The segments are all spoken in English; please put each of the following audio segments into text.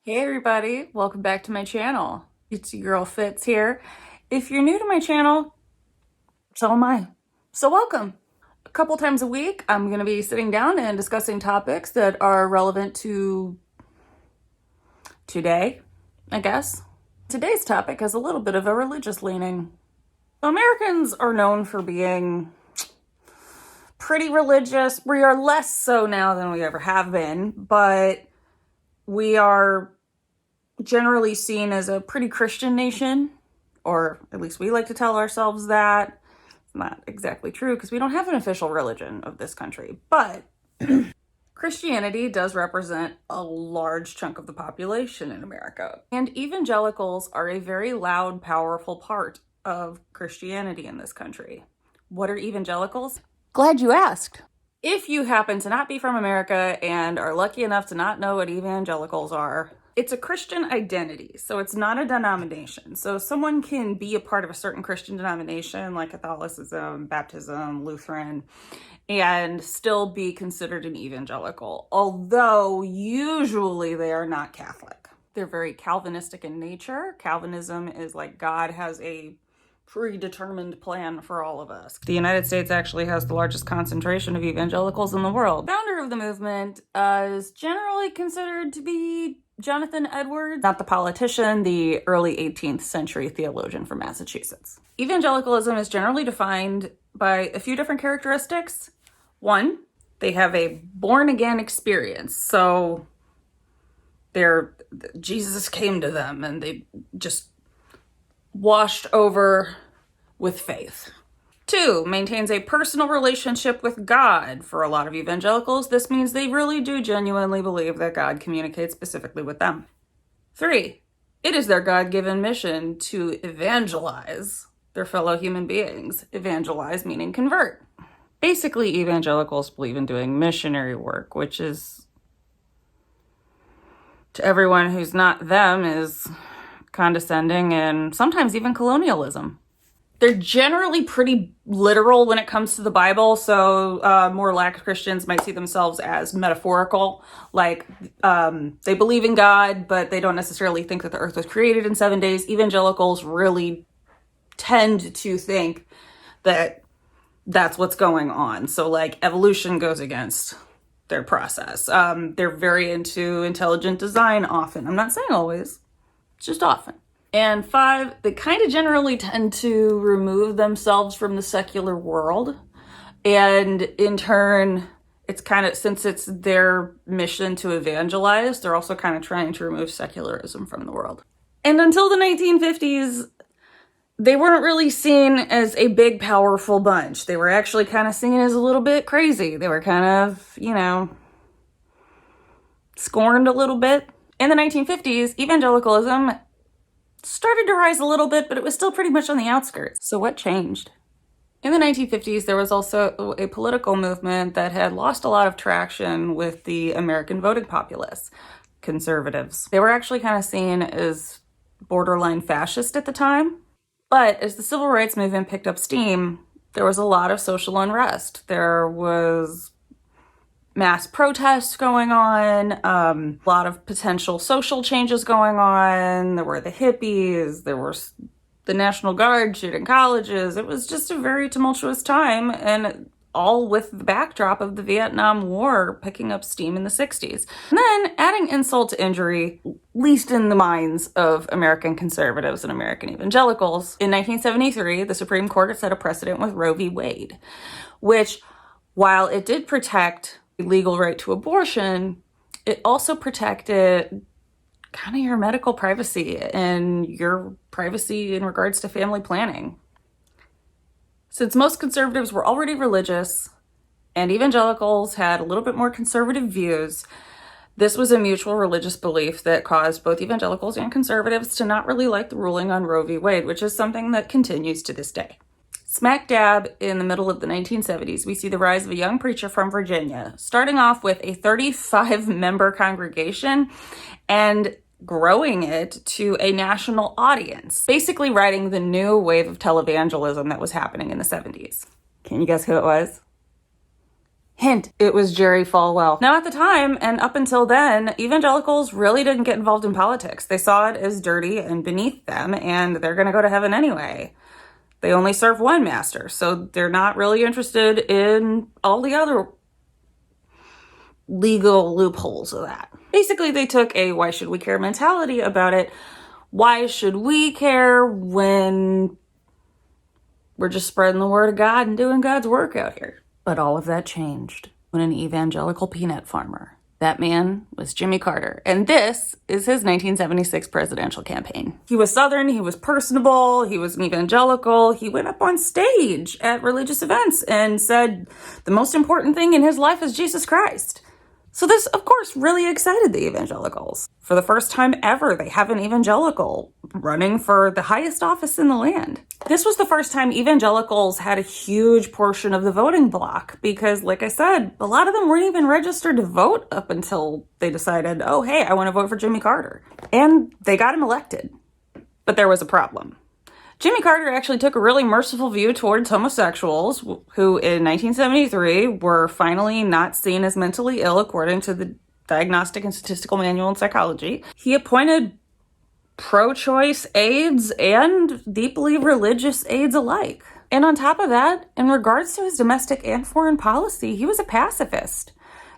Hey everybody, welcome back to my channel. It's your girl Fitz here. If you're new to my channel, so am I. So welcome. A couple times a week, I'm going to be sitting down and discussing topics that are relevant to today, I guess. Today's topic has a little bit of a religious leaning. Americans are known for being pretty religious. We are less so now than we ever have been, but we are generally seen as a pretty Christian nation, or at least we like to tell ourselves that. It's not exactly true because we don't have an official religion of this country, but Christianity does represent a large chunk of the population in America. And evangelicals are a very loud, powerful part of Christianity in this country. What are evangelicals? Glad you asked. If you happen to not be from America and are lucky enough to not know what evangelicals are, it's a Christian identity, so it's not a denomination. So someone can be a part of a certain Christian denomination like Catholicism, Baptism, Lutheran, and still be considered an evangelical, although usually they are not Catholic. They're very Calvinistic in nature. Calvinism is like God has a predetermined plan for all of us. The United States actually has the largest concentration of evangelicals in the world. The founder of the movement is generally considered to be Jonathan Edwards, not the politician, the early 18th century theologian from Massachusetts. Evangelicalism is generally defined by a few different characteristics. One, they have a born-again experience. So Jesus came to them and they just washed over with faith. Two, maintains a personal relationship with God. For a lot of evangelicals, this means they really do genuinely believe that God communicates specifically with them. Three, it is their God-given mission to evangelize their fellow human beings. Evangelize meaning convert. Basically, evangelicals believe in doing missionary work, which is, to everyone who's not them, is condescending and sometimes even colonialism. They're generally pretty literal when it comes to the Bible, so more lax Christians might see themselves as metaphorical, like they believe in God, but they don't necessarily think that the earth was created in 7 days. Evangelicals really tend to think that that's what's going on. So like evolution goes against their process. They're very into intelligent design often. I'm not saying always, just often. And five, they kind of generally tend to remove themselves from the secular world. And in turn, it's kind of, since it's their mission to evangelize, they're also kind of trying to remove secularism from the world. And until the 1950s, they weren't really seen as a big, powerful bunch. They were actually kind of seen as a little bit crazy. They were kind of, scorned a little bit. In the 1950s, evangelicalism started to rise a little bit, but it was still pretty much on the outskirts. So what changed? In the 1950s, there was also a political movement that had lost a lot of traction with the American voting populace, conservatives. They were actually kind of seen as borderline fascist at the time. But as the civil rights movement picked up steam, there was a lot of social unrest. There was mass protests going on, a lot of potential social changes going on. There were the hippies, there was the National Guard shooting colleges. It was just a very tumultuous time, and all with the backdrop of the Vietnam War picking up steam in the 60s. And then adding insult to injury, at least in the minds of American conservatives and American evangelicals, in 1973, the Supreme Court set a precedent with Roe v. Wade, which, while it did protect legal right to abortion, it also protected kind of your medical privacy and your privacy in regards to family planning. Since most conservatives were already religious and evangelicals had a little bit more conservative views, this was a mutual religious belief that caused both evangelicals and conservatives to not really like the ruling on Roe v. Wade, which is something that continues to this day. Smack dab in the middle of the 1970s, we see the rise of a young preacher from Virginia, starting off with a 35-member congregation and growing it to a national audience, basically riding the new wave of televangelism that was happening in the 70s. Can you guess who it was? Hint, it was Jerry Falwell. Now, at the time, and up until then, evangelicals really didn't get involved in politics. They saw it as dirty and beneath them, and they're going to go to heaven anyway. They only serve one master, so they're not really interested in all the other legal loopholes of that. Basically, they took a why should we care mentality about it. Why should we care when we're just spreading the word of God and doing God's work out here? But all of that changed when an evangelical peanut farmer. That man was Jimmy Carter, and this is his 1976 presidential campaign. He was Southern, he was personable, he was an evangelical. He went up on stage at religious events and said the most important thing in his life is Jesus Christ. So this, of course, really excited the evangelicals. For the first time ever, they have an evangelical running for the highest office in the land. This was the first time evangelicals had a huge portion of the voting bloc because, like I said, a lot of them weren't even registered to vote up until they decided, oh, hey, I want to vote for Jimmy Carter. And they got him elected. But there was a problem. Jimmy Carter actually took a really merciful view towards homosexuals who in 1973 were finally not seen as mentally ill according to the Diagnostic and Statistical Manual in Psychology. He appointed pro-choice aides and deeply religious aides alike. And on top of that, in regards to his domestic and foreign policy, he was a pacifist.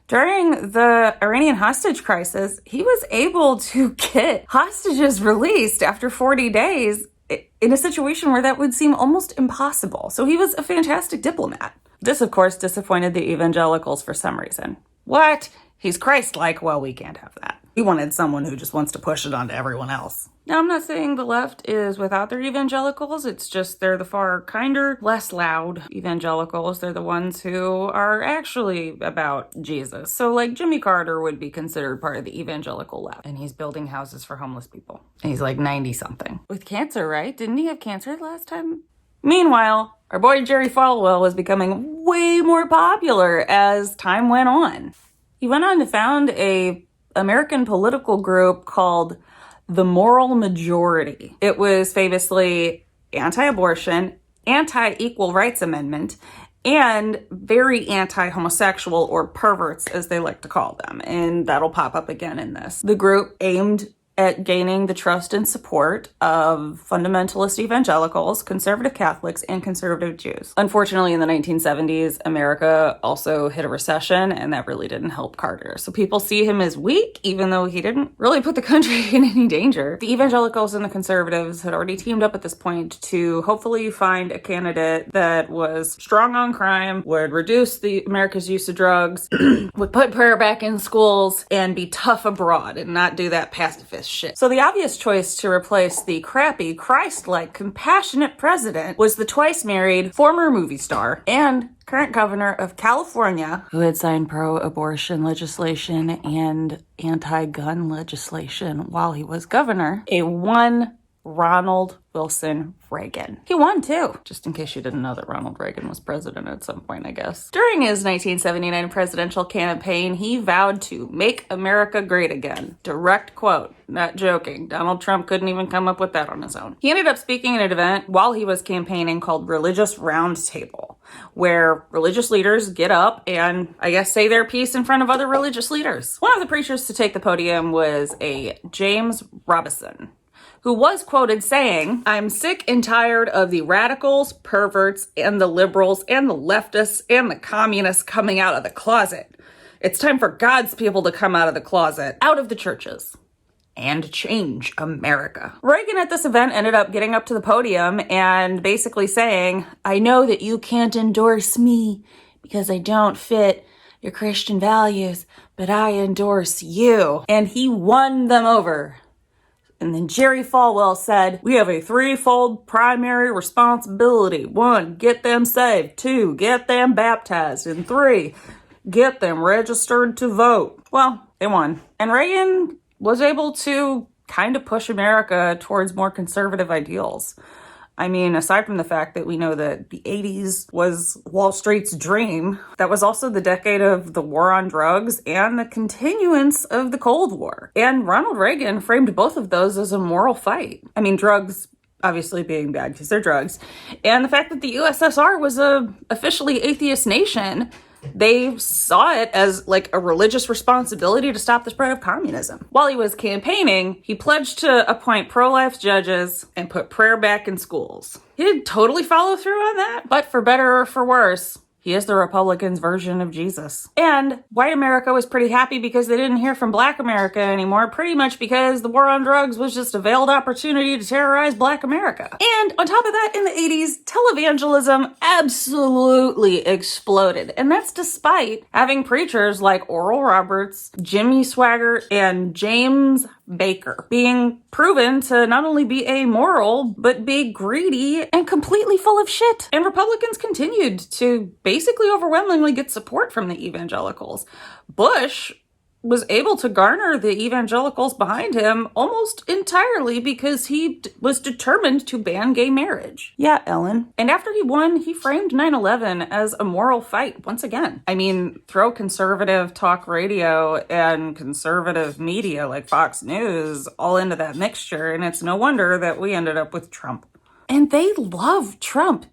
During the Iranian hostage crisis, he was able to get hostages released after 40 days in a situation where that would seem almost impossible. So he was a fantastic diplomat. This, of course, disappointed the evangelicals for some reason. What? He's Christ-like? Well, we can't have that. We wanted someone who just wants to push it on to everyone else. Now, I'm not saying the left is without their evangelicals. It's just they're the far kinder, less loud evangelicals. They're the ones who are actually about Jesus. So, like, Jimmy Carter would be considered part of the evangelical left. And he's building houses for homeless people. And he's like 90-something. With cancer, right? Didn't he have cancer the last time? Meanwhile, our boy Jerry Falwell was becoming way more popular as time went on. He went on to found a American political group called the Moral Majority. It was famously anti-abortion, anti-equal rights amendment, and very anti-homosexual, or perverts as they like to call them. And that'll pop up again in this. The group aimed at gaining the trust and support of fundamentalist evangelicals, conservative Catholics, and conservative Jews. Unfortunately, in the 1970s, America also hit a recession, and that really didn't help Carter. So people see him as weak, even though he didn't really put the country in any danger. The evangelicals and the conservatives had already teamed up at this point to hopefully find a candidate that was strong on crime, would reduce America's use of drugs, would put prayer back in schools, and be tough abroad and not do that pacifist shit. So the obvious choice to replace the crappy, Christ-like, compassionate president was the twice married former movie star and current governor of California, who had signed pro-abortion legislation and anti-gun legislation while he was governor, Ronald Reagan. He won too, just in case you didn't know that Ronald Reagan was president at some point, I guess. During his 1979 presidential campaign, he vowed to make America great again. Direct quote, not joking. Donald Trump couldn't even come up with that on his own. He ended up speaking at an event while he was campaigning called Religious Roundtable, where religious leaders get up and, I guess, say their piece in front of other religious leaders. One of the preachers to take the podium was a James Robison, who was quoted saying, "I'm sick and tired of the radicals, perverts, and the liberals, and the leftists, and the communists coming out of the closet. It's time for God's people to come out of the closet, out of the churches, and change America." Reagan at this event ended up getting up to the podium and basically saying, "I know that you can't endorse me because I don't fit your Christian values, but I endorse you." And he won them over. And then Jerry Falwell said, "We have a threefold primary responsibility. 1, get them saved. 2, get them baptized. And 3, get them registered to vote." Well, they won. And Reagan was able to kind of push America towards more conservative ideals. I mean, aside from the fact that we know that the 80s was Wall Street's dream, that was also the decade of the war on drugs and the continuance of the Cold War. And Ronald Reagan framed both of those as a moral fight. I mean, drugs obviously being bad because they're drugs, and the fact that the USSR was a officially atheist nation They saw it as like a religious responsibility to stop the spread of communism. While he was campaigning, he pledged to appoint pro-life judges and put prayer back in schools. He didn't totally follow through on that, but for better or for worse, he is the Republicans' version of Jesus. And white America was pretty happy because they didn't hear from black America anymore, pretty much because the war on drugs was just a veiled opportunity to terrorize black America. And on top of that, in the 80s, televangelism absolutely exploded. And that's despite having preachers like Oral Roberts, Jimmy Swaggart, and James Baker being proven to not only be amoral, but be greedy and completely full of shit. And Republicans continued to basically overwhelmingly get support from the evangelicals. Bush was able to garner the evangelicals behind him almost entirely because he was determined to ban gay marriage. Yeah, Ellen. And after he won, he framed 9/11 as a moral fight once again. I mean, throw conservative talk radio and conservative media like Fox News all into that mixture, and it's no wonder that we ended up with Trump. And they love Trump.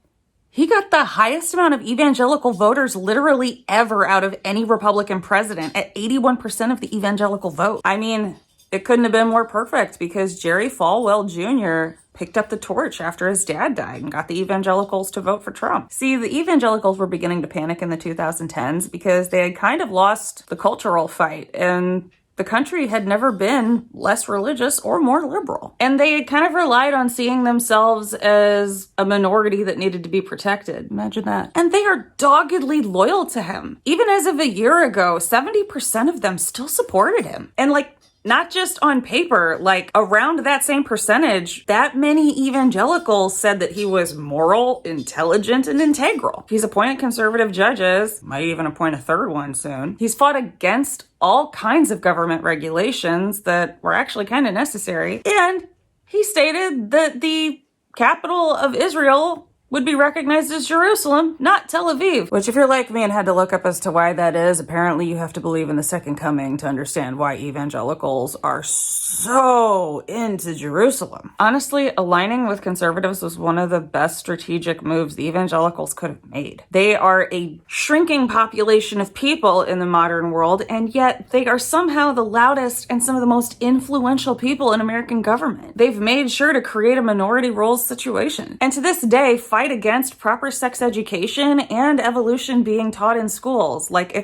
He got the highest amount of evangelical voters literally ever out of any Republican president at 81% of the evangelical vote. I mean, it couldn't have been more perfect because Jerry Falwell Jr. picked up the torch after his dad died and got the evangelicals to vote for Trump. See, the evangelicals were beginning to panic in the 2010s because they had kind of lost the cultural fight, and the country had never been less religious or more liberal. And they had kind of relied on seeing themselves as a minority that needed to be protected. Imagine that. And they are doggedly loyal to him. Even as of a year ago, 70% of them still supported him. And like, not just on paper, like around that same percentage, that many evangelicals said that he was moral, intelligent, and integral. He's appointed conservative judges, might even appoint a third one soon. He's fought against all kinds of government regulations that were actually kind of necessary. And he stated that the capital of Israel would be recognized as Jerusalem, not Tel Aviv. Which, if you're like me and had to look up as to why that is, apparently you have to believe in the second coming to understand why evangelicals are so into Jerusalem. Honestly, aligning with conservatives was one of the best strategic moves the evangelicals could have made. They are a shrinking population of people in the modern world, and yet they are somehow the loudest and some of the most influential people in American government. They've made sure to create a minority rules situation. And to this day, fight against proper sex education and evolution being taught in schools. Like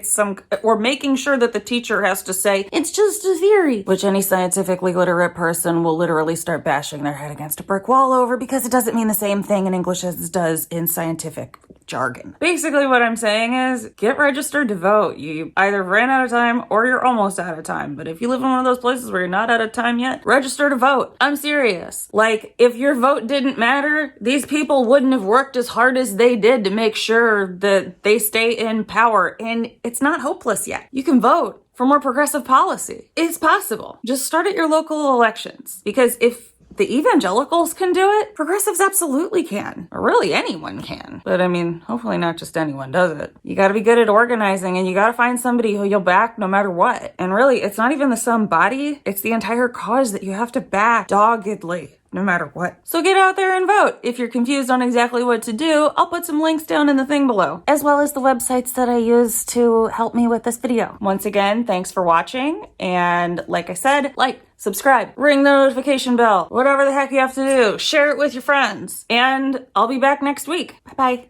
or making sure that the teacher has to say, it's just a theory, which any scientifically literate person will literally start bashing their head against a brick wall over because it doesn't mean the same thing in English as it does in scientific jargon. Basically what I'm saying is get registered to vote. You either ran out of time or you're almost out of time. But if you live in one of those places where you're not out of time yet, register to vote. I'm serious. Like, if your vote didn't matter, these people wouldn't have worked as hard as they did to make sure that they stay in power. And it's not hopeless yet. You can vote for more progressive policy. It's possible. Just start at your local elections. Because if the evangelicals can do it, progressives absolutely can. Or really anyone can. But I mean, hopefully not just anyone does it. You gotta be good at organizing, and you gotta find somebody who you'll back no matter what. And really, it's not even the somebody, it's the entire cause that you have to back doggedly, no matter what. So get out there and vote. If you're confused on exactly what to do, I'll put some links down in the thing below, as well as the websites that I use to help me with this video. Once again, thanks for watching, and like I said, like, subscribe, ring the notification bell, whatever the heck you have to do, share it with your friends, and I'll be back next week. Bye-bye.